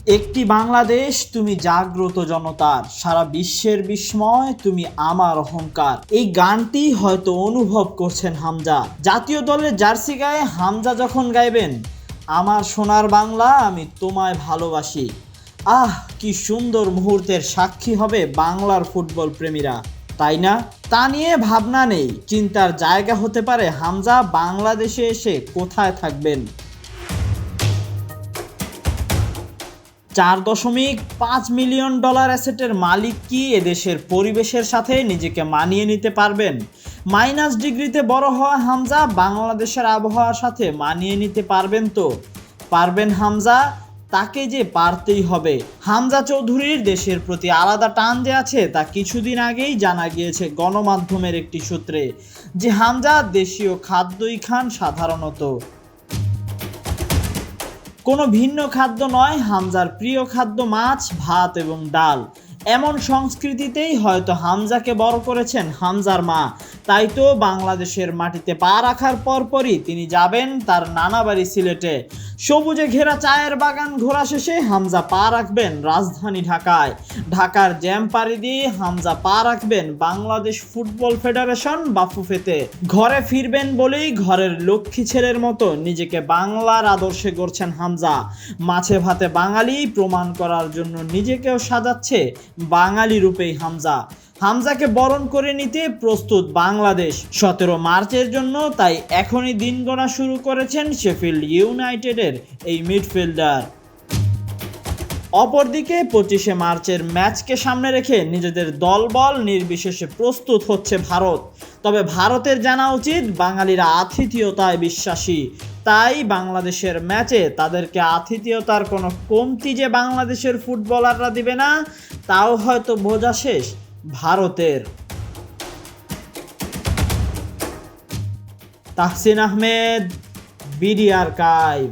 একটি বাংলাদেশ, তুমি জাগ্রত জনতার, সারা বিশ্বের বিস্ময়, তুমি আমার অহংকার। এই গানটি হয়তো অনুভব করছেন হামজা। জাতীয় দলের জার্সি গায়ে হামজা যখন গাইবেন, আমার সোনার বাংলা আমি তোমায় ভালোবাসি, আহ কি সুন্দর মুহূর্তের সাক্ষী হবে বাংলার ফুটবল প্রেমীরা, তাই না? তা নিয়ে ভাবনা নেই, চিন্তার জায়গা হতে পারে হামজা বাংলাদেশে এসে কোথায় থাকবেন। 4.5 মিলিয়ন ডলার অ্যাসেটের মালিক কি এদেশের পরিবেশের সাথে নিজেকে মানিয়ে নিতে পারবেন? -ডিগ্রিতে বড় হওয়া হামজা বাংলাদেশের আবহাওয়ার সাথে মানিয়ে নিতে পারবেন তো? পারবেন হামজা? তাকে যে পারতেই হবে। হামজা চৌধুরীর দেশের প্রতি আলাদা টান যে আছে তা কিছুদিন আগেই জানা গিয়েছে গণমাধ্যমের একটি সূত্রে, যে হামজা দেশীয় খাদ্যই খান সাধারণত, কোনো ভিন্ন খাদ্য নয়। হামজার প্রিয় খাদ্য মাছ, ভাত এবং ডাল। এমন সংস্কৃতিতেই হয়তো হামজাকে বড় করেছেন হামজার মা। তাই তো বাংলাদেশের মাটিতে পা রাখার পরপরই তিনি যাবেন তার নানা বাড়ি সিলেটে। সবুজে ঘেরা চায়ের বাগান ঘোরা শেষে হামজা পা রাখবেন রাজধানী ঢাকায়। ঢাকার জ্যাম পাড়ি দিয়ে হামজা পা রাখবেন বাংলাদেশ ফুটবল ফেডারেশন বাফুফেতে। ঘরে ফিরবেন বলেই ঘরের লক্ষ্মী ছেলের মতো নিজেকে বাংলার আদর্শে গড়ছেন হামজা। মাছে ভাতে বাঙালি প্রমাণ করার জন্য নিজেকেও সাজাচ্ছে বাঙালি রূপেই হামজা। হামজাকে বরণ করে নিতে প্রস্তুত বাংলাদেশ 17 মার্চের জন্য। তাই এখনই দিন গণা শুরু করেছেন শেফিল্ড ইউনাইটেডের এই মিডফিল্ডার। অপরদিকে 25 মার্চের ম্যাচকে সামনে রেখে নিজেদের দলবল নির্বিশেষে প্রস্তুত হচ্ছে ভারত। তবে ভারতের জানা উচিত বাঙালিরা আতিথেয়তায় বিশ্বাসী। তাই বাংলাদেশের ম্যাচে তাদেরকে আতিথেয়তার কোনো কমতি যে বাংলাদেশের ফুটবলাররা দিবে না, তাও হয়তো বোঝা শেষ ভারতের। Tahsin Ahmed, BD archive.